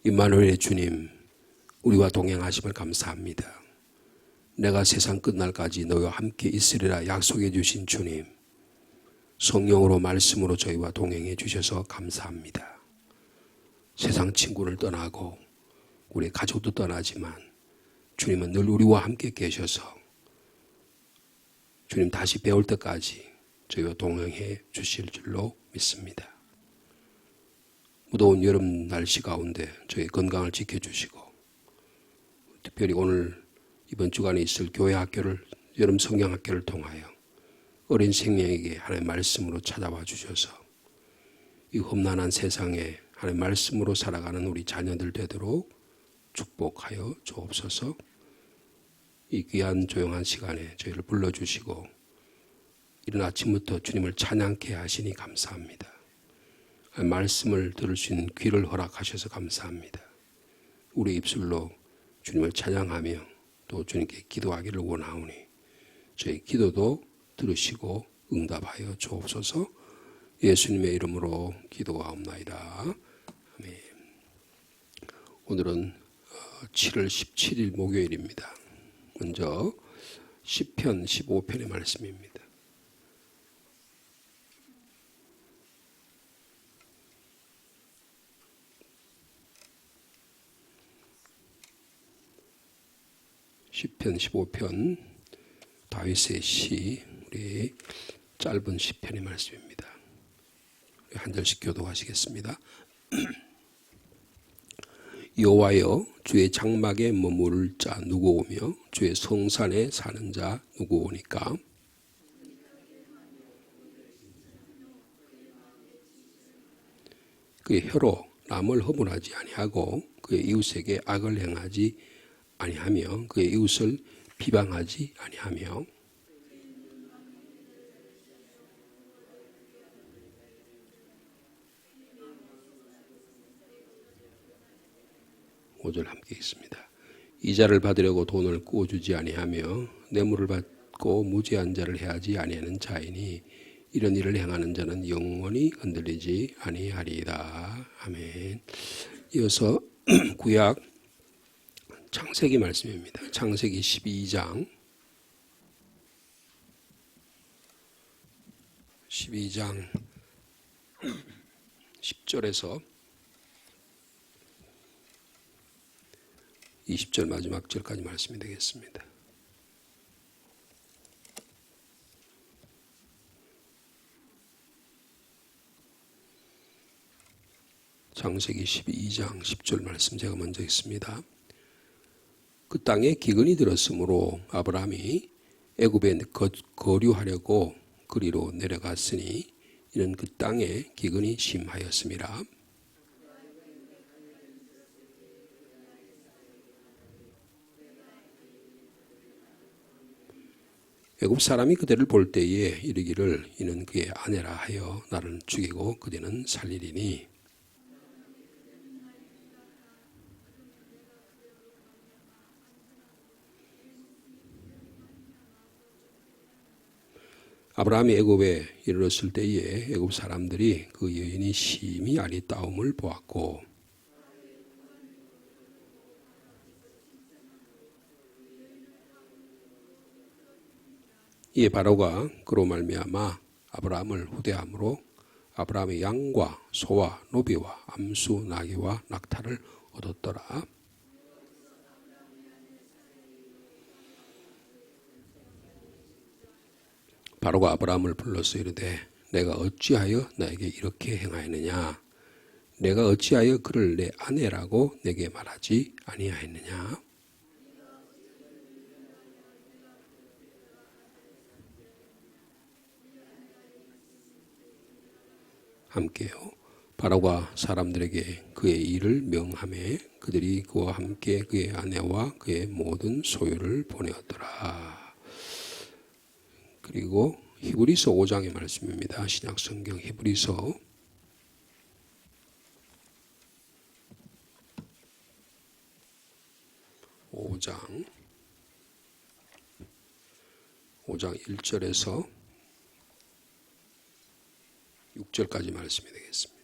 임마누엘의 주님, 우리와 동행하심을 감사합니다. 내가 세상 끝날까지 너희와 함께 있으리라 약속해 주신 주님, 성령으로 말씀으로 저희와 동행해 주셔서 감사합니다. 세상 친구를 떠나고 우리 가족도 떠나지만 주님은 늘 우리와 함께 계셔서 주님 다시 배울 때까지 저희와 동행해 주실 줄로 믿습니다. 무더운 여름 날씨 가운데 저희 건강을 지켜주시고, 특별히 오늘 이번 주간에 있을 교회 학교를, 여름 성경 학교를 통하여 어린 생명에게 하나님의 말씀으로 찾아와 주셔서 이 험난한 세상에 하나님의 말씀으로 살아가는 우리 자녀들 되도록 축복하여 주옵소서. 이 귀한 조용한 시간에 저희를 불러주시고 이른 아침부터 주님을 찬양케 하시니 감사합니다. 말씀을 들을 수 있는 귀를 허락하셔서 감사합니다. 우리 입술로 주님을 찬양하며 또 주님께 기도하기를 원하오니 저희 기도도 들으시고 응답하여 주옵소서. 예수님의 이름으로 기도하옵나이다. 아멘. 오늘은 7월 17일 목요일입니다. 먼저 시편 15편의 말씀입니다. 시편 15편 다윗의 시, 우리 짧은 시편의 말씀입니다. 한 절씩 교독하시겠습니다. 여호와여, 주의 장막에 머무를 자 누구 오며 주의 성산에 사는 자 누구 오니까? 그의 혀로 남을 허물하지 아니하고 그의 이웃에게 악을 행하지 아니하며 그의 이웃을 비방하지 아니하며. 오절 함께 있습니다. 이자를 받으려고 돈을 꾸어주지 아니하며 뇌물을 받고 무죄한 자를 해하지 아니하는 자이니 이런 일을 행하는 자는 영원히 흔들리지 아니하리이다. 아멘. 이어서 구약 창세기 말씀입니다. 창세기 12장 10절에서 20절 마지막 절까지 말씀이 되겠습니다. 창세기 12장 10절 말씀 제가 먼저 읽습니다. 그 땅에 기근이 들었으므로 아브라함이 애굽에 거류하려고 그리로 내려갔으니 이는 그 땅에 기근이 심하였음이라. 애굽 사람이 그대를 볼 때에 이르기를 이는 그의 아내라 하여 나를 죽이고 그대는 살리리니 아브라함이 애굽에 이르렀을 때에 애굽 사람들이 그 여인이 심히 아리따움을 보았고 이에 바로가 그로 말미암아 아브라함을 후대함으로 아브라함의 양과 소와 노비와 암수 나귀와 낙타를 얻었더라. 바로가 아브라함을 불러서 이르되 내가 어찌하여 나에게 이렇게 행하였느냐? 내가 어찌하여 그를 내 아내라고 내게 말하지 아니하였느냐? 함께요. 바로가 사람들에게 그의 일을 명하매 그들이 그와 함께 그의 아내와 그의 모든 소유를 보내었더라. 그리고 히브리서 5장의 말씀입니다. 신약성경 히브리서 5장 1절에서 6절까지 말씀이 되겠습니다.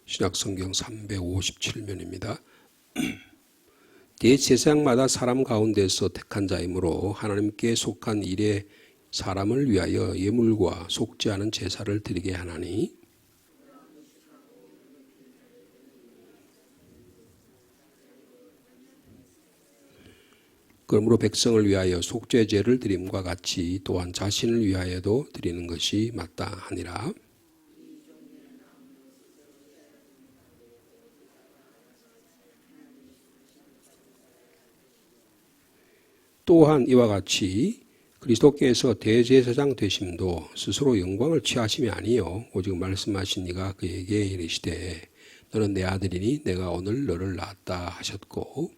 신약성경 357면입니다. 대제사장마다 사람 가운데서 택한 자이므로 하나님께 속한 일에 사람을 위하여 예물과 속지 않은 제사를 드리게 하나니 그러므로 백성을 위하여 속죄제를 드림과 같이 또한 자신을 위하여도 드리는 것이 마땅하니라. 또한 이와 같이 그리스도께서 대제사장 되심도 스스로 영광을 취하심이 아니요 오직 말씀하신 이가 그에게 이르시되 너는 내 아들이니 내가 오늘 너를 낳았다 하셨고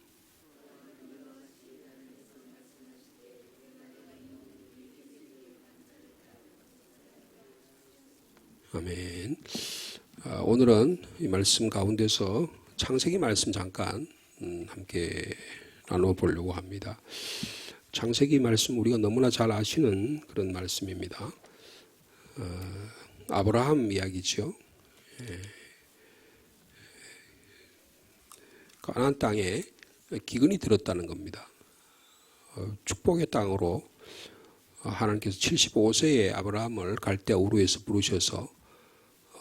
아멘. 오늘은 이 말씀 가운데서 창세기 말씀 잠깐 함께 나눠보려고 합니다. 창세기 말씀 우리가 너무나 잘 아시는 그런 말씀입니다. 아브라함 이야기죠. 가나안 땅에 기근이 들었다는 겁니다. 축복의 땅으로 하나님께서 75세의 아브라함을 갈대아 우르에서 부르셔서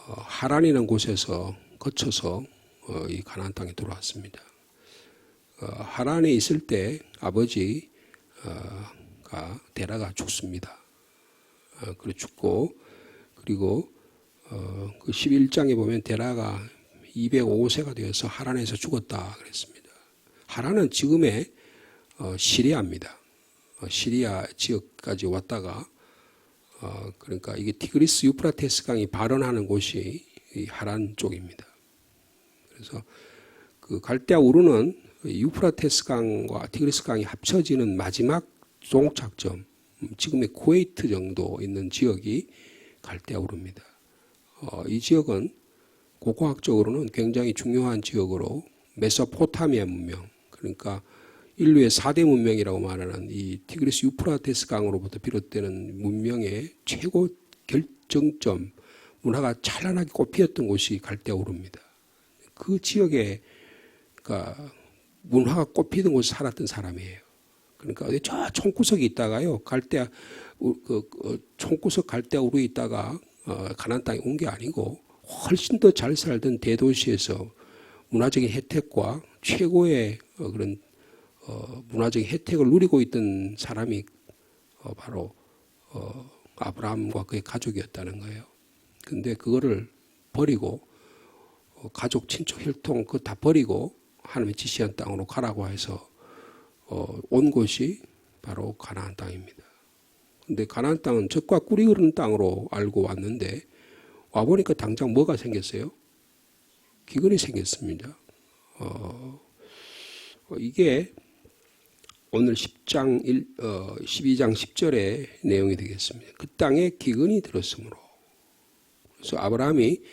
하란이라는 곳에서 거쳐서 이 가나안 땅에 들어왔습니다. 하란에 있을 때 아버지가 데라가 죽습니다. 그래 죽고 그리고 그 11장에 보면 데라가 205세가 되어서 하란에서 죽었다 그랬습니다. 하란은 지금의 시리아입니다. 시리아 지역까지 왔다가 그러니까 이게 티그리스 유프라테스 강이 발원하는 곳이 이 하란 쪽입니다. 그래서 그 갈대아 우르는 유프라테스 강과 티그리스 강이 합쳐지는 마지막 종착점, 지금의 쿠웨이트 정도 있는 지역이 갈대아 우르입니다. 이 지역은 고고학적으로는 굉장히 중요한 지역으로 메소포타미아 문명, 그러니까 인류의 4대 문명이라고 말하는 이 티그리스 유프라테스 강으로부터 비롯되는 문명의 최고 결정점, 문화가 찬란하게 꽃피었던 곳이 갈대아 우르입니다. 그 지역에 그러니까 문화가 꽃피던 곳에 살았던 사람이에요. 그러니까 어디 저 총구석에 있다가요, 갈대아 총구석 갈대아 우르에 있다가 가나안 땅에 온 게 아니고 훨씬 더 잘 살던 대도시에서 문화적인 혜택과 최고의 그런 문화적인 혜택을 누리고 있던 사람이 바로 아브라함과 그의 가족이었다는 거예요. 근데 그거를 버리고 가족, 친척, 혈통 그거 다 버리고 하나님의 지시한 땅으로 가라고 해서 온 곳이 바로 가나안 땅입니다. 근데 가나안 땅은 젖과 꿀이 흐르는 땅으로 알고 왔는데 와보니까 당장 뭐가 생겼어요? 기근이 생겼습니다. 이게 오늘 12장 10절의 내용이 되겠습니다. 그 땅에 기근이 들었으므로. 그래서 아브라함이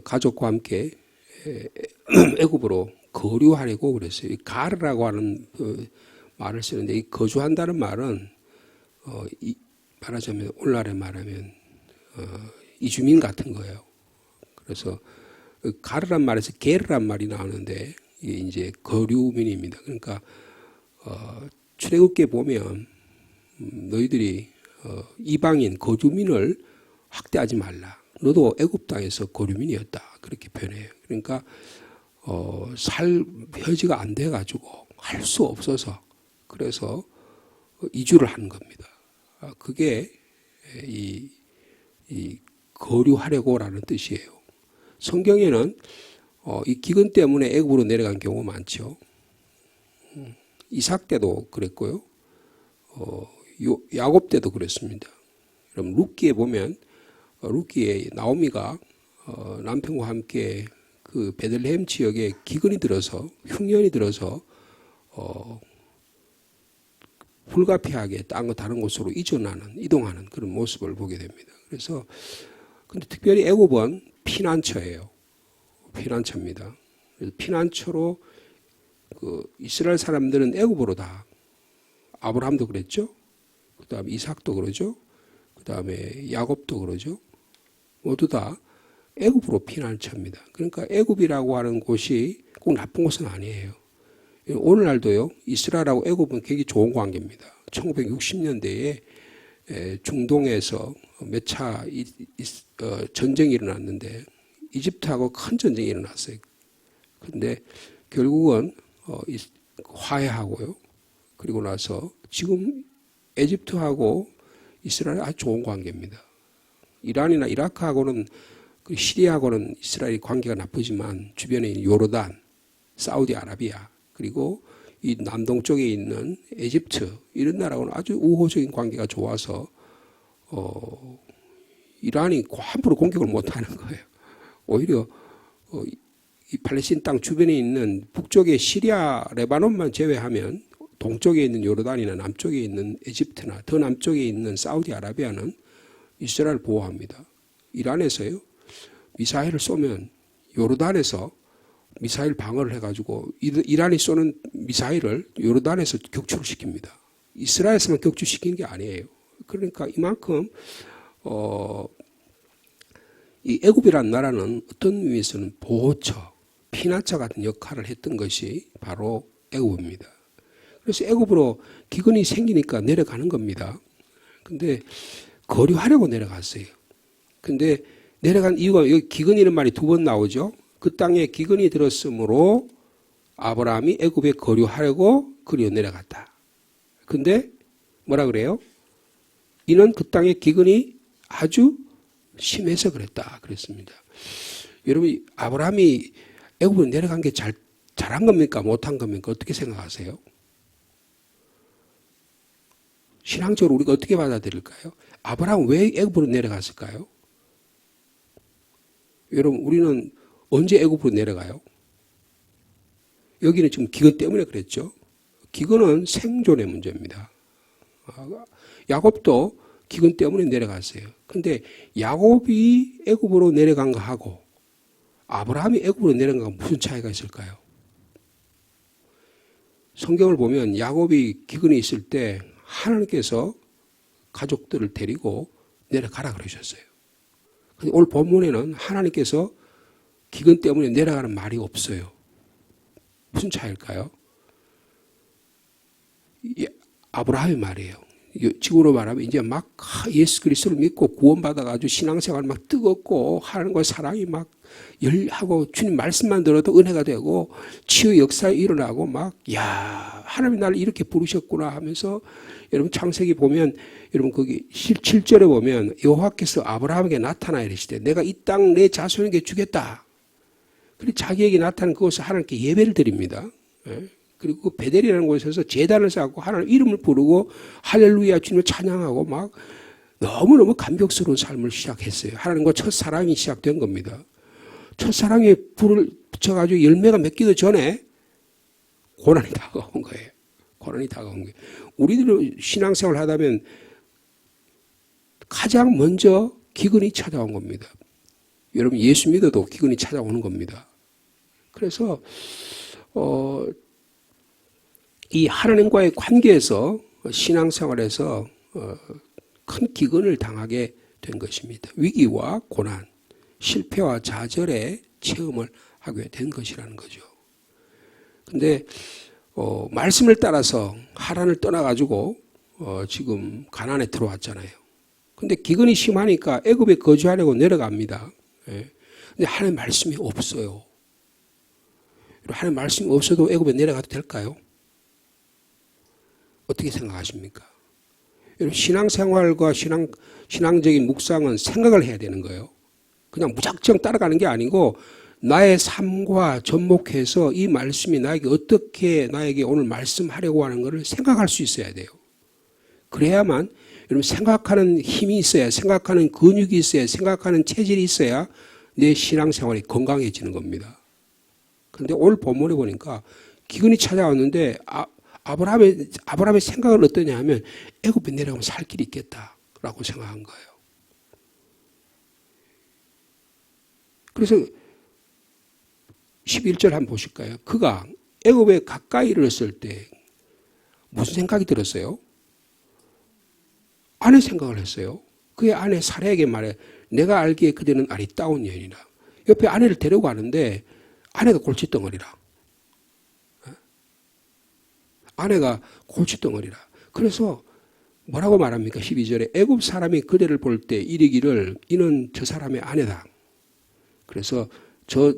가족과 함께 애굽으로 거류하려고 그랬어요. 가르라고 하는 말을 쓰는데 이 거주한다는 말은 말하자면 오늘날에 말하면 이주민 같은 거예요. 그래서 가르란 말에서 게르란 말이 나오는데 이게 이제 거류민입니다. 그러니까 출애굽기에 보면 너희들이 이방인 거주민을 학대하지 말라. 너도 애굽 땅에서 거류민이었다. 그렇게 표현해요. 그러니까 살 여지가 안 돼가지고 할 수 없어서 그래서 이주를 하는 겁니다. 그게 이 거류하려고라는 뜻이에요. 성경에는 이 기근 때문에 애굽으로 내려간 경우가 많죠. 이삭 때도 그랬고요. 야곱 때도 그랬습니다. 그럼 룻기에 보면 룻기에 나오미가 남편과 함께 그 베들레헴 지역에 기근이 들어서 흉년이 들어서 불가피하게 다른 곳으로 이동하는 그런 모습을 보게 됩니다. 그래서 근데 특별히 애굽은 피난처예요. 피난처입니다. 그래서 피난처로 그 이스라엘 사람들은 애굽으로 다 아브라함도 그랬죠. 그다음에 이삭도 그러죠. 그다음에 야곱도 그러죠. 모두 다 애굽으로 피난을 칩니다. 그러니까 애굽이라고 하는 곳이 꼭 나쁜 곳은 아니에요. 오늘날도요, 이스라엘하고 애굽은 굉장히 좋은 관계입니다. 1960년대에 중동에서 몇 차 전쟁이 일어났는데 이집트하고 큰 전쟁이 일어났어요. 근데 결국은 화해하고요. 그리고 나서 지금 에집트하고 이스라엘이 아주 좋은 관계입니다. 이란이나 이라크하고는 시리아하고는 이스라엘이 관계가 나쁘지만 주변에 있는 요르단, 사우디아라비아 그리고 이 남동쪽에 있는 에집트 이런 나라하고는 아주 우호적인 관계가 좋아서 이란이 함부로 공격을 못하는 거예요. 오히려 이 팔레스틴 땅 주변에 있는 북쪽의 시리아, 레바논만 제외하면 동쪽에 있는 요르단이나 남쪽에 있는 에집트나 더 남쪽에 있는 사우디아라비아는 이스라엘을 보호합니다. 이란에서요, 미사일을 쏘면 요르단에서 미사일 방어를 해가지고 이란이 쏘는 미사일을 요르단에서 격추를 시킵니다. 이스라엘에서만 격추시키는 게 아니에요. 그러니까 이만큼 이 애굽이라는 나라는 어떤 의미에서는 보호처, 피난처 같은 역할을 했던 것이 바로 애굽입니다. 그래서 애굽으로 기근이 생기니까 내려가는 겁니다. 근데 거류하려고 내려갔어요. 근데 내려간 이유가 여기 기근이라는 말이 두 번 나오죠. 그 땅에 기근이 들었으므로 아브라함이 애굽에 거류하려고 그리어 내려갔다. 근데 뭐라 그래요? 이는 그 땅에 기근이 아주 심해서 그랬다. 그랬습니다. 여러분, 아브라함이 애굽으로 내려간 게 잘한 겁니까? 못한 겁니까? 어떻게 생각하세요? 신앙적으로 우리가 어떻게 받아들일까요? 아브라함은 왜 애굽으로 내려갔을까요? 여러분, 우리는 언제 애굽으로 내려가요? 여기는 지금 기근 때문에 그랬죠. 기근은 생존의 문제입니다. 야곱도 기근 때문에 내려갔어요. 근데 야곱이 애굽으로 내려간 거하고 아브라함이 애굽으로 내려간 거하고 무슨 차이가 있을까요? 성경을 보면 야곱이 기근이 있을 때 하나님께서 가족들을 데리고 내려가라 그러셨어요. 근데 오늘 본문에는 하나님께서 기근 때문에 내려가는 말이 없어요. 무슨 차이일까요? 아브라함의 말이에요. 지금으로 말하면 이제 막 예수 그리스도를 믿고 구원받아가지고 신앙생활 막 뜨겁고 하나님과 사랑이 막 열하고 주님 말씀만 들어도 은혜가 되고 치유 역사에 일어나고 막 야 하나님이 나를 이렇게 부르셨구나 하면서 여러분 창세기 보면 여러분 거기 7절에 보면 여호와께서 아브라함에게 나타나 이르시되 내가 이 땅 내 자손에게 주겠다. 그리고 자기에게 나타난 그것을 하나님께 예배를 드립니다. 그리고 그 베델이라는 곳에서 제단을 쌓고 하나님 이름을 부르고 할렐루야 주님을 찬양하고 막 너무너무 감격스러운 삶을 시작했어요. 하나님과 첫사랑이 시작된 겁니다. 첫사랑에 불을 붙여가지고 열매가 맺기도 전에 고난이 다가온 거예요. 고난이 다가온 거예요. 우리들 신앙생활 하다면 가장 먼저 기근이 찾아온 겁니다. 여러분 예수 믿어도 기근이 찾아오는 겁니다. 그래서 이 하나님과의 관계에서 신앙생활에서 큰 기근을 당하게 된 것입니다. 위기와 고난, 실패와 좌절의 체험을 하게 된 것이라는 거죠. 근데 말씀을 따라서 하란을 떠나가지고 지금 가나안에 들어왔잖아요. 근데 기근이 심하니까 애굽에 거주하려고 내려갑니다. 근데 하나님 말씀이 없어요. 하나님 말씀이 없어도 애굽에 내려가도 될까요? 어떻게 생각하십니까? 여러분 신앙생활과 신앙적인 묵상은 생각을 해야 되는 거예요. 그냥 무작정 따라가는 게 아니고 나의 삶과 접목해서 이 말씀이 나에게 어떻게 나에게 오늘 말씀하려고 하는 것을 생각할 수 있어야 돼요. 그래야만 여러분 생각하는 힘이 있어야 생각하는 근육이 있어야 생각하는 체질이 있어야 내 신앙생활이 건강해지는 겁니다. 그런데 오늘 본문에 보니까 기근이 찾아왔는데 아브라함의 생각은 어떠냐 하면 애굽에 내려가면 살 길이 있겠다라고 생각한 거예요. 그래서 11절 한번 보실까요? 그가 애굽에 가까이 이르렀을 때 무슨 생각이 들었어요? 아내 생각을 했어요. 그의 아내 사라에게 말해 내가 알기에 그대는 아리따운 여인이라. 옆에 아내를 데리고 가는데 아내가 골칫덩어리라. 아내가 골칫덩어리라. 그래서 뭐라고 말합니까? 12절에 애굽 사람이 그대를 볼 때 이르기를 이는 저 사람의 아내다. 그래서 저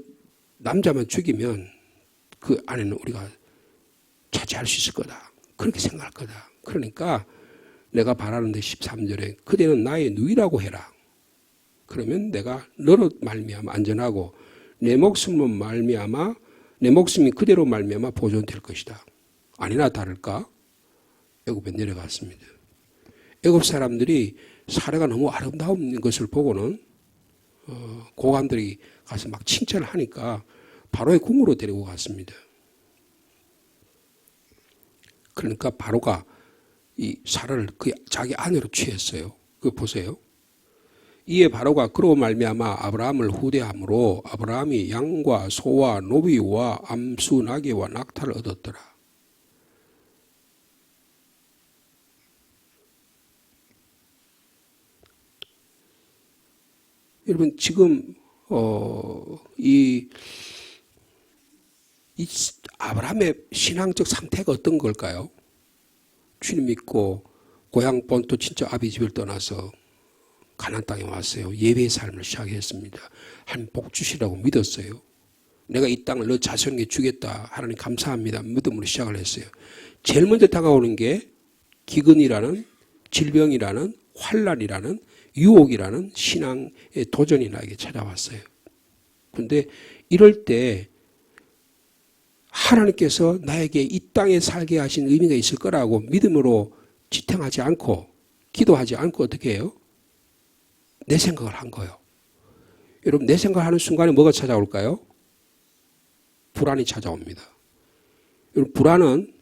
남자만 죽이면 그 아내는 우리가 차지할 수 있을 거다. 그렇게 생각할 거다. 그러니까 내가 바라는데 13절에 그대는 나의 누이라고 해라. 그러면 내가 너로 말미암아 안전하고 내 목숨으로 말미암아 내 목숨이 그대로 말미암아 보존될 것이다. 아니나 다를까? 애굽에 내려갔습니다. 애굽 사람들이 사례가 너무 아름다운 것을 보고는 고관들이 가서 막 칭찬을 하니까 바로의 궁으로 데리고 갔습니다. 그러니까 바로가 이 사라를 그 자기 아내로 취했어요. 그거 보세요. 이에 바로가 그로 말미암아 아브라함을 후대함으로 아브라함이 양과 소와 노비와 암수 나귀와 낙타를 얻었더라. 여러분 지금 이 아브라함의 신앙적 상태가 어떤 걸까요? 주님 믿고 고향 본토 친척 아비 집을 떠나서 가나안 땅에 왔어요. 예배의 삶을 시작했습니다. 하나님 복 주시라고 믿었어요. 내가 이 땅을 너 자손에게 주겠다. 하나님 감사합니다. 믿음으로 시작을 했어요. 제일 먼저 다가오는 게 기근이라는 질병이라는 환난이라는 유혹이라는 신앙의 도전이 나에게 찾아왔어요. 그런데 이럴 때 하나님께서 나에게 이 땅에 살게 하신 의미가 있을 거라고 믿음으로 지탱하지 않고 기도하지 않고 어떻게 해요? 내 생각을 한 거예요. 여러분 내 생각하는 순간에 뭐가 찾아올까요? 불안이 찾아옵니다. 여러분 불안은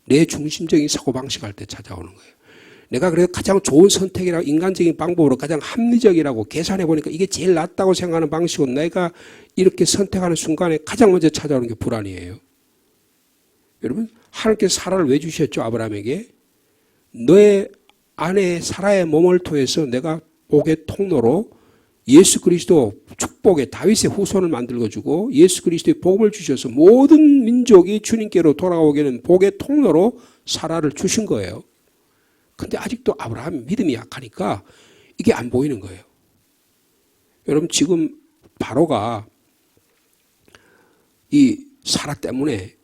내 중심적인 사고방식 할 때 찾아오는 거예요. 내가 그래서 가장 좋은 선택이라고 인간적인 방법으로 가장 합리적이라고 계산해 보니까 이게 제일 낫다고 생각하는 방식은 내가 이렇게 선택하는 순간에 가장 먼저 찾아오는 게 불안이에요. 여러분 하나님께서 사라를 왜 주셨죠? 아브라함에게 너의 아내 사라의 몸을 통해서 내가 복의 통로로 예수 그리스도 축복의 다윗의 후손을 만들어주고 예수 그리스도의 복을 주셔서 모든 민족이 주님께로 돌아오게 하는 복의 통로로 사라를 주신 거예요. 근데 아직도 아브라함이 믿음이 약하니까 이게 안 보이는 거예요. 여러분 지금 바로가 이 사라 때문에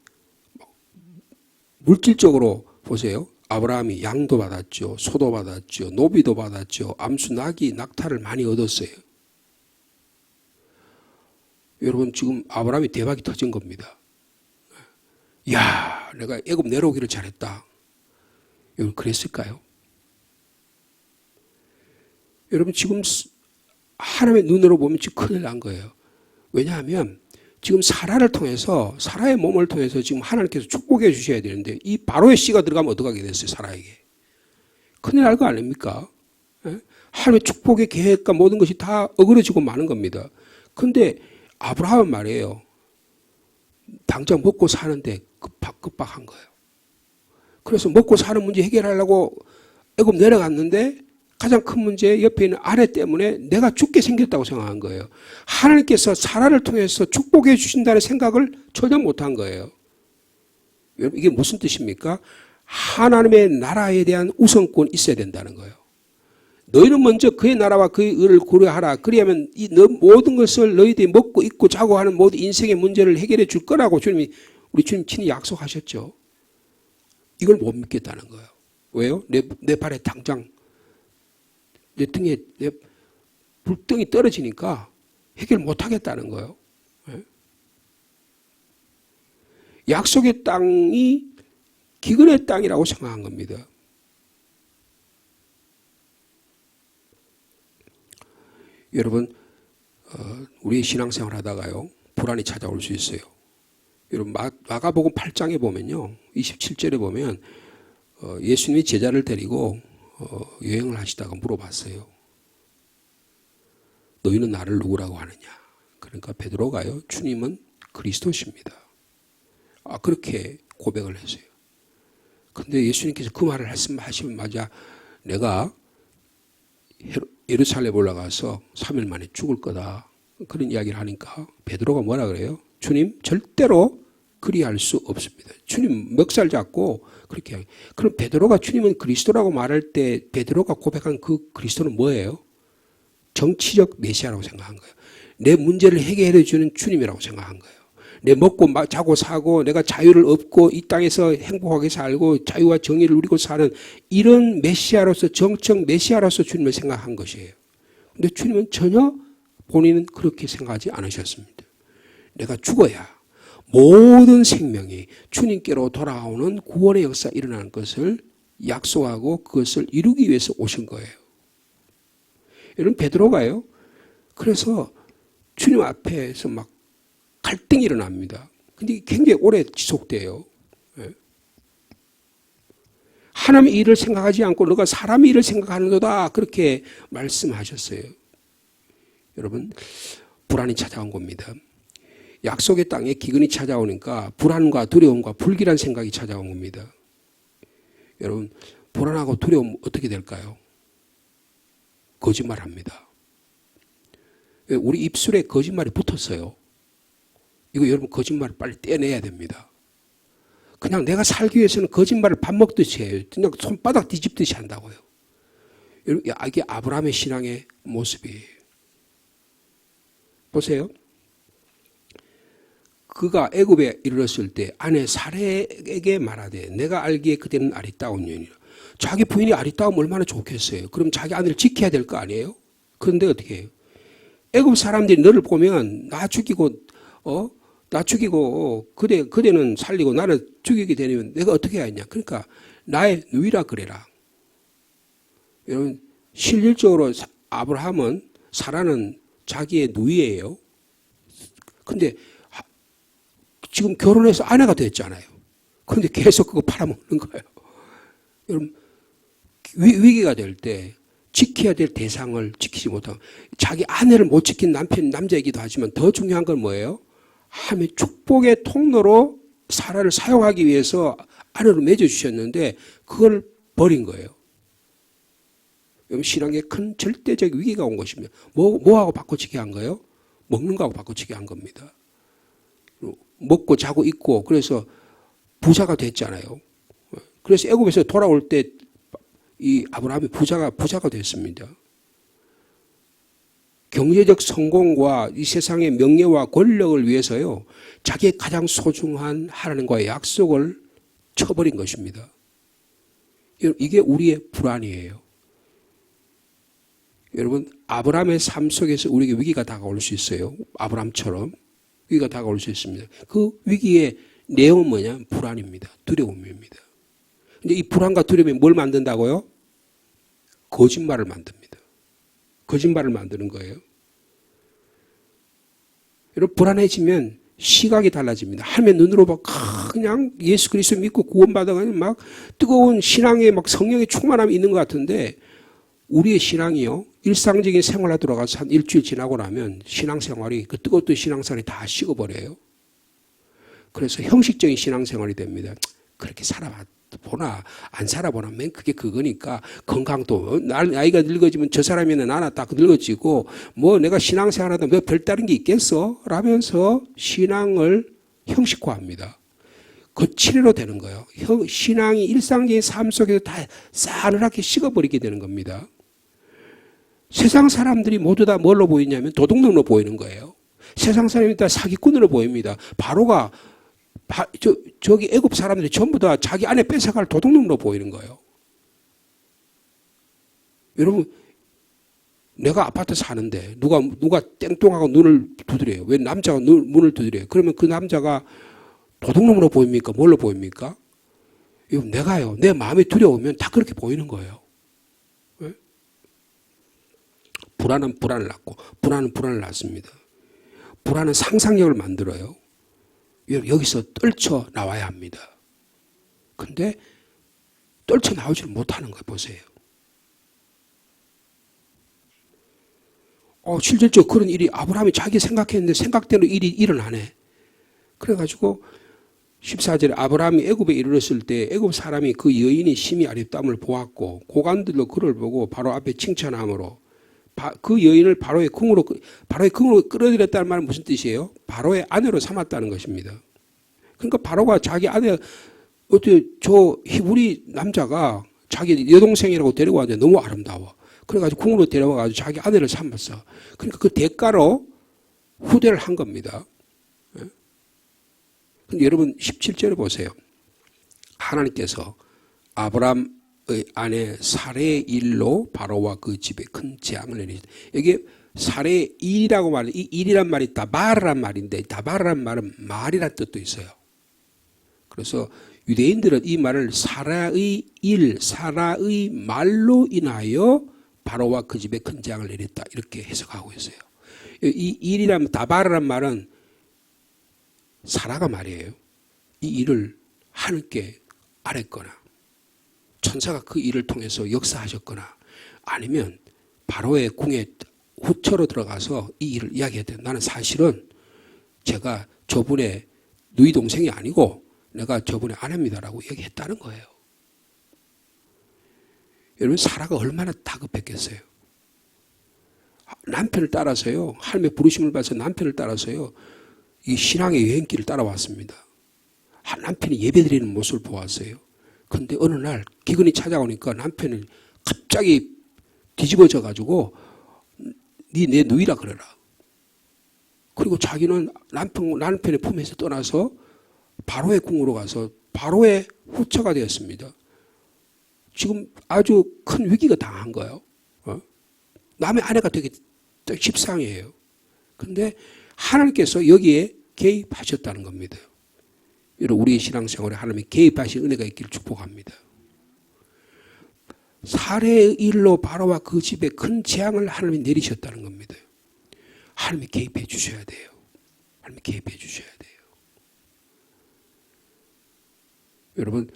물질적으로 보세요. 아브라함이 양도 받았죠. 소도 받았죠. 노비도 받았죠. 암수 나귀 낙타를 많이 얻었어요. 여러분 지금 아브라함이 대박이 터진 겁니다. 야, 내가 애굽 내려오기를 잘했다. 여러분 그랬을까요? 여러분 지금 하나님의 눈으로 보면 지금 큰일 난 거예요. 왜냐하면 지금 사라를 통해서 사라의 몸을 통해서 지금 하나님께서 축복해 주셔야 되는데 이 바로의 씨가 들어가면 어떡하게 됐어요? 사라에게. 큰일 날 거 아닙니까? 하나님의 축복의 계획과 모든 것이 다 어그러지고 마는 겁니다. 그런데 아브라함은 말이에요. 당장 먹고 사는데 급박한 거예요. 그래서 먹고 사는 문제 해결하려고 애굽 내려갔는데 가장 큰 문제 옆에 있는 아내 때문에 내가 죽게 생겼다고 생각한 거예요. 하나님께서 사라를 통해서 축복해 주신다는 생각을 전혀 못한 거예요. 이게 무슨 뜻입니까? 하나님의 나라에 대한 우선권이 있어야 된다는 거예요. 너희는 먼저 그의 나라와 그의 의를 고려하라. 그리하면 이 모든 것을 너희들이 먹고 입고 자고 하는 모든 인생의 문제를 해결해 줄 거라고 우리 주님 친히 약속하셨죠. 이걸 못 믿겠다는 거예요. 왜요? 내 발에 당장 내 등에 내 불덩이 떨어지니까 해결 못 하겠다는 거예요. 약속의 땅이 기근의 땅이라고 생각한 겁니다. 여러분 우리 신앙생활 하다가요 불안이 찾아올 수 있어요. 여러분 마가복음 8장에 보면요 27절에 보면 예수님이 제자를 데리고 여행을 하시다가 물어봤어요. 너희는 나를 누구라고 하느냐? 그러니까 베드로가요 주님은 그리스도십니다. 그렇게 고백을 했어요. 근데 예수님께서 그 말을 하시면마자 내가 예루살렘 올라가서 3일 만에 죽을 거다. 그런 이야기를 하니까 베드로가 뭐라 그래요? 주님 절대로 그리할 수 없습니다. 주님 멱살 잡고 그렇게 해요. 그럼 베드로가 주님은 그리스도라고 말할 때 베드로가 고백한 그 그리스도는 뭐예요? 정치적 메시아라고 생각한 거예요. 내 문제를 해결해 주는 주님이라고 생각한 거예요. 내 먹고 자고 사고 내가 자유를 얻고 이 땅에서 행복하게 살고 자유와 정의를 누리고 사는 이런 메시아로서 정적 메시아로서 주님을 생각한 것이에요. 그런데 주님은 전혀 본인은 그렇게 생각하지 않으셨습니다. 내가 죽어야 모든 생명이 주님께로 돌아오는 구원의 역사가 일어나는 것을 약속하고 그것을 이루기 위해서 오신 거예요. 이런 베드로가요. 그래서 주님 앞에서 막 갈등이 일어납니다. 근데 굉장히 오래 지속돼요. 하나님의 일을 생각하지 않고 너가 사람의 일을 생각하는도다 그렇게 말씀하셨어요. 여러분 불안이 찾아온 겁니다. 약속의 땅에 기근이 찾아오니까 불안과 두려움과 불길한 생각이 찾아온 겁니다. 여러분 불안하고 두려움 어떻게 될까요? 거짓말합니다. 우리 입술에 거짓말이 붙었어요. 이거 여러분 거짓말을 빨리 떼내야 됩니다. 그냥 내가 살기 위해서는 거짓말을 밥 먹듯이 해요. 그냥 손바닥 뒤집듯이 한다고요. 이게 아브라함의 신앙의 모습이에요. 보세요. 그가 애굽에 이르렀을 때 아내 사레에게 말하되 내가 알기에 그대는 아리따운 여인이라. 자기 부인이 아리따우면 얼마나 좋겠어요. 그럼 자기 아내를 지켜야 될 거 아니에요? 그런데 어떻게 해요? 애굽 사람들이 너를 보면 나 죽이고 그대는 살리고 나를 죽이게 되면 내가 어떻게 해야 했냐. 그러니까 나의 누이라 그래라. 여러분 실질적으로 아브라함은 사라는 자기의 누이예요. 근데 지금 결혼해서 아내가 됐잖아요. 그런데 계속 그거 팔아먹는 거예요. 여러분 위기가 될 때 지켜야 될 대상을 지키지 못하고 자기 아내를 못 지킨 남자이기도 하지만 더 중요한 건 뭐예요? 하나님의 축복의 통로로 사라를 사용하기 위해서 아내를 맺어주셨는데 그걸 버린 거예요. 여러분 신앙에 큰 절대적 위기가 온 것입니다. 뭐하고 바꿔치기 한 거예요? 먹는 거하고 바꿔치기 한 겁니다. 먹고 자고 있고 그래서 부자가 됐잖아요. 그래서 애굽에서 돌아올 때 이 아브라함이 부자가 됐습니다. 경제적 성공과 이 세상의 명예와 권력을 위해서요. 자기의 가장 소중한 하나님과의 약속을 쳐버린 것입니다. 이게 우리의 불안이에요. 여러분 아브라함의 삶 속에서 우리에게 위기가 다가올 수 있어요. 아브라함처럼 위기가 다가올 수 있습니다. 그 위기의 내용은 뭐냐? 불안입니다. 두려움입니다. 근데 이 불안과 두려움이 뭘 만든다고요? 거짓말을 만듭니다. 거짓말을 만드는 거예요. 여러분 불안해지면 시각이 달라집니다. 하나님의 눈으로 막 그냥 예수 그리스도 믿고 구원받아가지고 막 뜨거운 신앙에 막 성령의 충만함이 있는 것 같은데 우리의 신앙이요. 일상적인 생활에 들어가서 한 일주일 지나고 나면 신앙생활이 그 뜨거웠던 신앙생활이 다 식어버려요. 그래서 형식적인 신앙생활이 됩니다. 그렇게 살아보나 안 살아보나 맨 그게 그거니까 건강도 나이가 늙어지면 저 사람이나 나나 딱 늙어지고 뭐 내가 신앙생활하다 뭐 별다른 게 있겠어? 라면서 신앙을 형식화합니다. 거칠이로 되는 거예요. 신앙이 일상적인 삶 속에서 다 싸늘하게 식어버리게 되는 겁니다. 세상 사람들이 모두 다 뭘로 보이냐면 도둑놈으로 보이는 거예요. 세상 사람이 다 사기꾼으로 보입니다. 바로가 저기 애굽 사람들이 전부 다 자기 아내 뺏어갈 도둑놈으로 보이는 거예요. 여러분 내가 아파트 사는데 누가 땡뚱하고 눈을 두드려요. 왜 남자가 문을 두드려요? 그러면 그 남자가 도둑놈으로 보입니까? 뭘로 보입니까? 내가요. 내 마음이 두려우면 다 그렇게 보이는 거예요. 왜? 불안은 불안을 낳고 불안은 불안을 낳습니다. 불안은 상상력을 만들어요. 여기서 떨쳐 나와야 합니다. 근데 떨쳐 나오지를 못하는 거 보세요. 실질적으로 그런 일이 아브라함이 자기 생각했는데 생각대로 일이 일어나네. 그래가지고 14절에 아브라함이 애굽에 이르렀을 때 애굽 사람이 그 여인이 심히 아리따움을 보았고 고관들도 그를 보고 바로 앞에 칭찬함으로 그 여인을 바로의 궁으로 끌어들였다는 말은 무슨 뜻이에요? 바로의 아내로 삼았다는 것입니다. 그러니까 바로가 자기 아내, 어떻게 저 히브리 남자가 자기 여동생이라고 데리고 왔는데 너무 아름다워. 그래가지고 궁으로 데려와가지고 자기 아내를 삼았어. 그러니까 그 대가로 후대를 한 겁니다. 근데 여러분 17절에 보세요. 하나님께서 아브라함의 아내 사레의 일로 바로와 그 집에 큰 재앙을 내리셨다. 여기 사레의 일이라고 말해. 이 일이란 말이 다바르란 말인데 다바르란 말은 말이란 뜻도 있어요. 그래서 유대인들은 이 말을 사라의 일, 사라의 말로 인하여 바로와 그 집에 큰 재앙을 내렸다. 이렇게 해석하고 있어요. 이 일이란 다바르란 말은 사라가 말이에요. 이 일을 하늘께 아뢰거나 천사가 그 일을 통해서 역사하셨거나 아니면 바로의 궁에 후처로 들어가서 이 일을 이야기했대요. 나는 사실은 제가 저분의 누이 동생이 아니고 내가 저분의 아내입니다라고 얘기했다는 거예요. 여러분 사라가 얼마나 다급했겠어요. 남편을 따라서요. 하나님의 부르심을 받아서 남편을 따라서요. 이 신앙의 여행길을 따라왔습니다. 남편이 예배드리는 모습을 보았어요. 그런데 어느 날 기근이 찾아오니까 남편이 갑자기 뒤집어져 가지고 네 내 누이라 그래라. 그리고 자기는 남편의 품에서 떠나서 바로의 궁으로 가서 바로의 후처가 되었습니다. 지금 아주 큰 위기가 당한 거예요. 남의 아내가 되게 십상이에요. 그런데 하나님께서 여기에 개입하셨다는 겁니다. 여러분 우리의 신앙생활에 하나님이 개입하신 은혜가 있기를 축복합니다. 사례의 일로 바로와 그 집에 큰 재앙을 하나님이 내리셨다는 겁니다. 하나님이 개입해 주셔야 돼요. 하나님이 개입해 주셔야 돼요. 여러분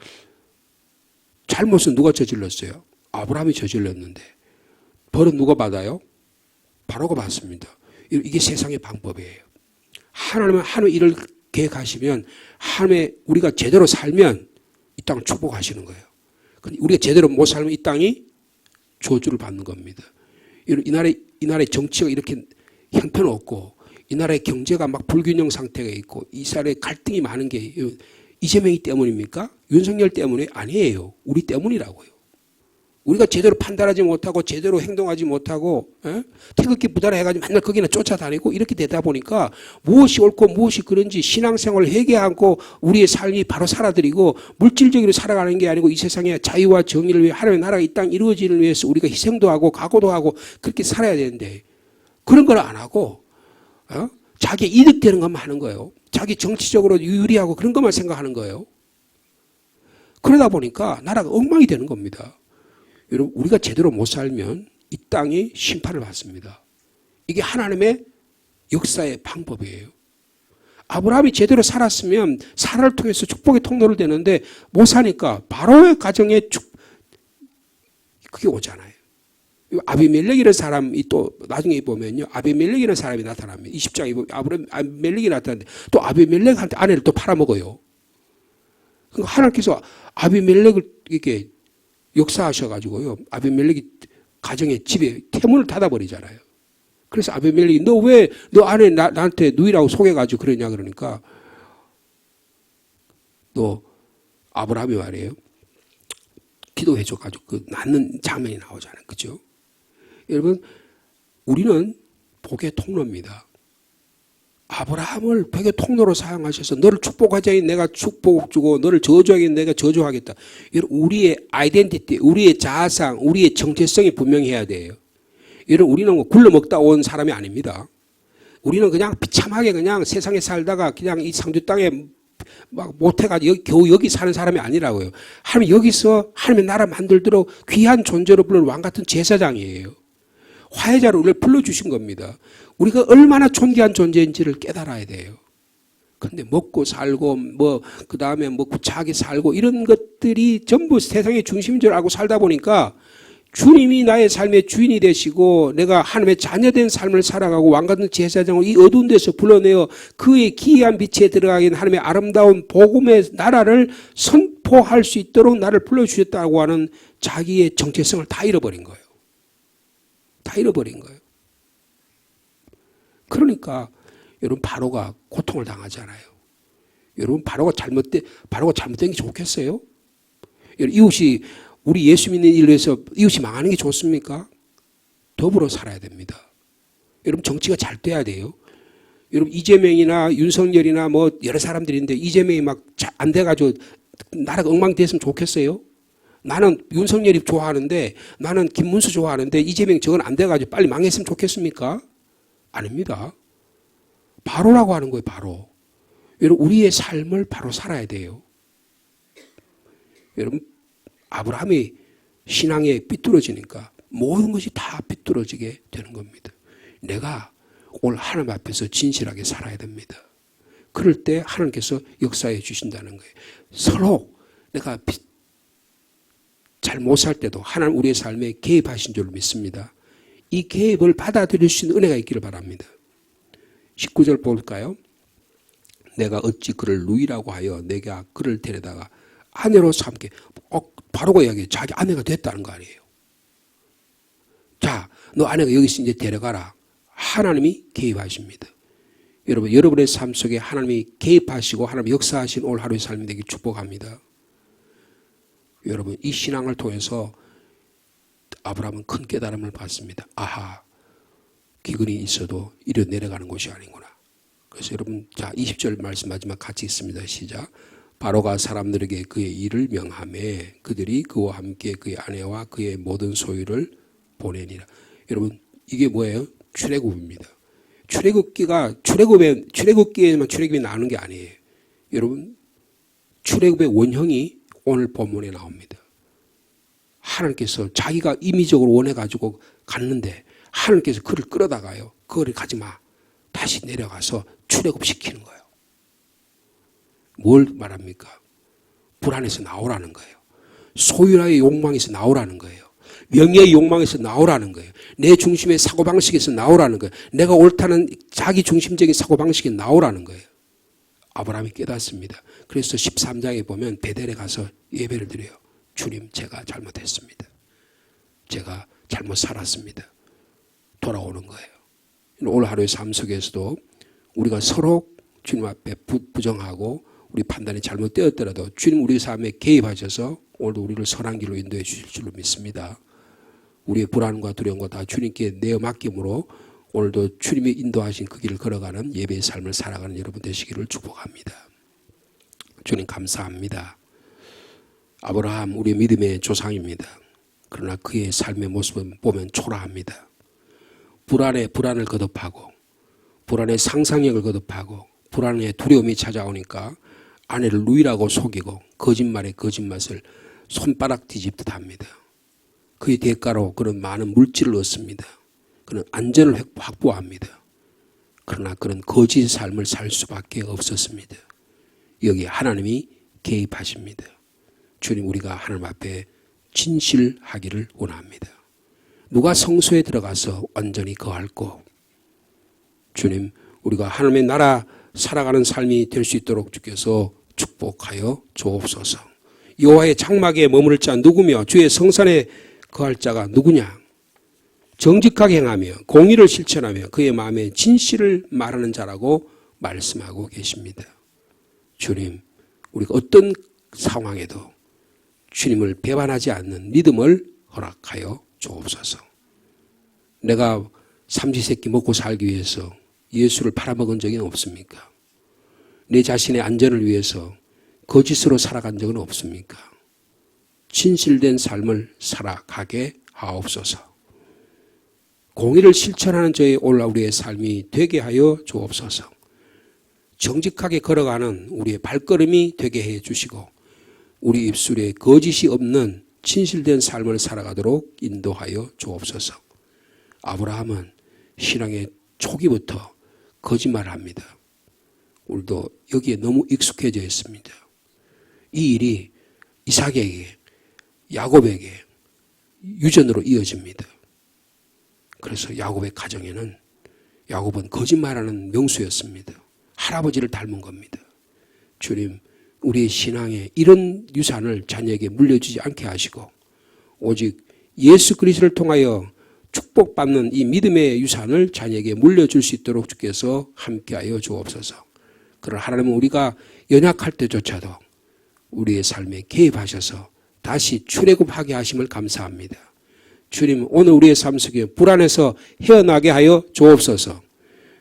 잘못은 누가 저질렀어요? 아브라함이 저질렀는데 벌은 누가 받아요? 바로가 받습니다. 이게 세상의 방법이에요. 하나님 일을 계획하시면 하나님의 우리가 제대로 살면 이 땅을 축복하시는 거예요. 근데 우리가 제대로 못 살면 이 땅이 저주를 받는 겁니다. 이 나라의 정치가 이렇게 형편없고 이 나라의 경제가 막 불균형 상태가 있고 이스라엘에 갈등이 많은 게 이재명이 때문입니까? 윤석열 때문에 아니에요. 우리 때문이라고요. 우리가 제대로 판단하지 못하고 제대로 행동하지 못하고 태극기 부달해가지고 맨날 거기나 쫓아다니고 이렇게 되다 보니까 무엇이 옳고 무엇이 그런지 신앙생활을 회개하고 우리의 삶이 바로 살아들이고 물질적으로 살아가는 게 아니고 이 세상에 자유와 정의를 위해 하나님의 나라가 이 땅 이루어지는 위해서 우리가 희생도 하고 각오도 하고 그렇게 살아야 되는데 그런 걸 안 하고 자기 이득되는 것만 하는 거예요. 자기 정치적으로 유리하고 그런 것만 생각하는 거예요. 그러다 보니까 나라가 엉망이 되는 겁니다. 여러분 우리가 제대로 못 살면 이 땅이 심판을 받습니다. 이게 하나님의 역사의 방법이에요. 아브라함이 제대로 살았으면 사라를 통해서 축복의 통로를 되는데 못 사니까 바로의 가정에 그게 오잖아요. 아비멜렉이라는 사람이 또 나중에 보면요. 아비멜렉이라는 사람이 나타납니다. 20장에 보면 아비멜렉이 나타나는데 또 아비멜렉한테 아내를 또 팔아먹어요. 그러니까 하나님께서 아비멜렉을 이렇게 역사하셔가지고요. 아비멜렉이 가정에 집에 태문을 닫아버리잖아요. 그래서 아비멜렉이 너 왜 너 아내 나한테 누이라고 속여가지고 그러냐 그러니까 너 아브라함이 말이에요. 기도해줘가지고 그 낳는 장면이 나오잖아요. 그죠? 여러분 우리는 복의 통로입니다. 아브라함을 백의 통로로 사용하셔서 너를 축복하자니 내가 축복 주고 너를 저주하니 내가 저주하겠다. 우리의 아이덴티티, 우리의 자아상, 우리의 정체성이 분명해야 돼요. 여러분 우리는 뭐 굴러먹다 온 사람이 아닙니다. 우리는 그냥 비참하게 그냥 세상에 살다가 그냥 이 상주 땅에 막 못해가지고 겨우 여기 사는 사람이 아니라고요. 하나님 여기서 하나님의 나라 만들도록 귀한 존재로 부르는 왕같은 제사장이에요. 화해자로 우리를 불러주신 겁니다. 우리가 얼마나 존귀한 존재인지를 깨달아야 돼요. 그런데 먹고 살고 그 다음에 구차하게 살고 이런 것들이 전부 세상의 중심인 줄 알고 살다 보니까 주님이 나의 삶의 주인이 되시고 내가 하나님의 자녀된 삶을 살아가고 왕같은 제사장을 이 어두운 데서 불러내어 그의 기이한 빛에 들어가게 하나님의 아름다운 복음의 나라를 선포할 수 있도록 나를 불러주셨다고 하는 자기의 정체성을 다 잃어버린 거예요. 다 잃어버린 거예요. 그러니까 여러분 바로가 고통을 당하잖아요. 여러분 바로가 잘못된 게 좋겠어요? 이웃이 우리 예수 믿는 일로 해서 이웃이 망하는 게 좋습니까? 더불어 살아야 됩니다. 여러분 정치가 잘 돼야 돼요. 여러분 이재명이나 윤석열이나 뭐 여러 사람들인데 이재명이 막 안 돼가지고 나라가 엉망됐으면 좋겠어요? 나는 윤석열이 좋아하는데 나는 김문수 좋아하는데 이재명 저건 안 돼가지고 빨리 망했으면 좋겠습니까? 아닙니다. 바로라고 하는 거예요. 바로. 여러분 우리의 삶을 바로 살아야 돼요. 여러분 아브라함이 신앙에 삐뚤어지니까 모든 것이 다 삐뚤어지게 되는 겁니다. 내가 오늘 하나님 앞에서 진실하게 살아야 됩니다. 그럴 때 하나님께서 역사해 주신다는 거예요. 서로 내가 잘 못 살 때도 하나님 우리의 삶에 개입하신 줄 믿습니다. 이 개입을 받아들일 수 있는 은혜가 있기를 바랍니다. 19절 볼까요? 내가 어찌 그를 누이라고 하여 내가 그를 데려다가 아내로 삼게. 바로가 이야기해요. 자기 아내가 됐다는 거 아니에요. 자, 너 아내가 여기서 이제 데려가라. 하나님이 개입하십니다. 여러분, 여러분의 삶 속에 하나님이 개입하시고 하나님 역사하신 오늘 하루의 삶이 되길 축복합니다. 여러분, 이 신앙을 통해서 아브라함은 큰 깨달음을 받습니다. 아하, 기근이 있어도 이려 내려가는 곳이 아니구나. 그래서 여러분, 자, 20절 말씀 마지막 같이 있습니다. 시작. 바로가 사람들에게 그의 일을 명하매 그들이 그와 함께 그의 아내와 그의 모든 소유를 보내니라. 여러분, 이게 뭐예요? 출애굽입니다. 출애굽기에만 출애굽이 나오는 게 아니에요. 여러분, 출애굽의 원형이 오늘 본문에 나옵니다. 하나님께서 자기가 임의적으로 원해가지고 갔는데 하나님께서 그를 끌어다가요. 그거를 가지 마. 다시 내려가서 출애굽시키는 거예요. 뭘 말합니까? 불안에서 나오라는 거예요. 소유라의 욕망에서 나오라는 거예요. 명예의 욕망에서 나오라는 거예요. 내 중심의 사고방식에서 나오라는 거예요. 내가 옳다는 자기 중심적인 사고방식에 나오라는 거예요. 아브라함이 깨닫습니다. 그래서 13장에 보면 베델에 가서 예배를 드려요. 주님, 제가 잘못했습니다. 제가 잘못 살았습니다. 돌아오는 거예요. 오늘 하루의 삶 속에서도 우리가 서로 주님 앞에 부정하고 우리 판단이 잘못되었더라도 주님 우리 삶에 개입하셔서 오늘도 우리를 선한 길로 인도해 주실 줄로 믿습니다. 우리의 불안과 두려움과 다 주님께 내어 맡김으로 오늘도 주님이 인도하신 그 길을 걸어가는 예배의 삶을 살아가는 여러분 되시기를 축복합니다. 주님 감사합니다. 아브라함 우리의 믿음의 조상입니다. 그러나 그의 삶의 모습을 보면 초라합니다. 불안을 거듭하고 불안의 상상력을 거듭하고 불안의 두려움이 찾아오니까 아내를 누이라고 속이고 거짓말에 거짓말을 손바닥 뒤집듯 합니다. 그의 대가로 그는 많은 물질을 얻습니다. 그는 안전을 확보합니다. 그러나 그는 거짓 삶을 살 수밖에 없었습니다. 여기에 하나님이 개입하십니다. 주님 우리가 하나님 앞에 진실하기를 원합니다. 누가 성소에 들어가서 완전히 거할고 주님 우리가 하나님의 나라 살아가는 삶이 될 수 있도록 주께서 축복하여 주옵소서. 여호와의 장막에 머무를 자 누구며 주의 성산에 거할 자가 누구냐. 정직하게 행하며 공의를 실천하며 그의 마음에 진실을 말하는 자라고 말씀하고 계십니다. 주님 우리가 어떤 상황에도 주님을 배반하지 않는 믿음을 허락하여 주옵소서. 내가 삼시세끼 먹고 살기 위해서 예수를 팔아먹은 적이 없습니까? 내 자신의 안전을 위해서 거짓으로 살아간 적은 없습니까? 진실된 삶을 살아가게 하옵소서. 공의를 실천하는 저의 오늘 우리의 삶이 되게 하여 주옵소서. 정직하게 걸어가는 우리의 발걸음이 되게 해 주시고 우리 입술에 거짓이 없는 진실된 삶을 살아가도록 인도하여 주옵소서. 아브라함은 신앙의 초기부터 거짓말을 합니다. 우리도 여기에 너무 익숙해져 있습니다. 이 일이 이삭에게 야곱에게 유전으로 이어집니다. 그래서 야곱의 가정에는 야곱은 거짓말하는 명수였습니다. 할아버지를 닮은 겁니다. 주님 우리의 신앙에 이런 유산을 자녀에게 물려주지 않게 하시고 오직 예수 그리스도를 통하여 축복받는 이 믿음의 유산을 자녀에게 물려줄 수 있도록 주께서 함께하여 주옵소서. 그러나 하나님은 우리가 연약할 때조차도 우리의 삶에 개입하셔서 다시 출애굽하게 하심을 감사합니다. 주님, 오늘 우리의 삶 속에 불안해서 헤어나게 하여 주옵소서.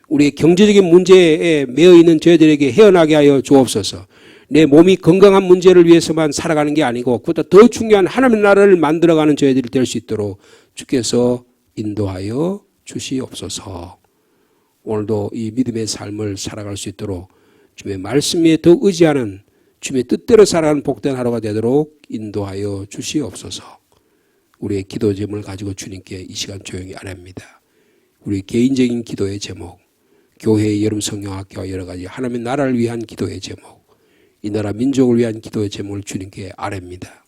우리의 경제적인 문제에 매여 있는 저희들에게 헤어나게 하여 주옵소서. 내 몸이 건강한 문제를 위해서만 살아가는 게 아니고 그보다 더 중요한 하나님의 나라를 만들어가는 저희들이 될 수 있도록 주께서 인도하여 주시옵소서. 오늘도 이 믿음의 삶을 살아갈 수 있도록 주님의 말씀에 더 의지하는 주님의 뜻대로 살아가는 복된 하루가 되도록 인도하여 주시옵소서. 우리의 기도 제목을 가지고 주님께 이 시간 조용히 아뢰옵니다. 우리 개인적인 기도의 제목, 교회의 여름 성경학교와 여러 가지 하나님의 나라를 위한 기도의 제목, 이 나라 민족을 위한 기도의 제목을 주님께 아뢰옵니다.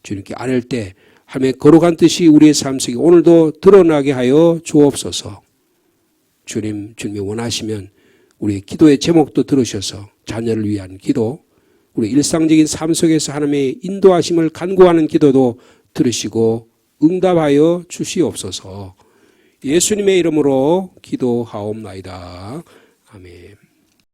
주님께 아뢰을 때 하나님의 거룩한 뜻이 우리의 삶 속에 오늘도 드러나게 하여 주옵소서. 주님이 원하시면 우리의 기도의 제목도 들으셔서 자녀를 위한 기도, 우리 일상적인 삶 속에서 하나님의 인도하심을 간구하는 기도도 들으시고 응답하여 주시옵소서. 예수님의 이름으로 기도하옵나이다. 아멘.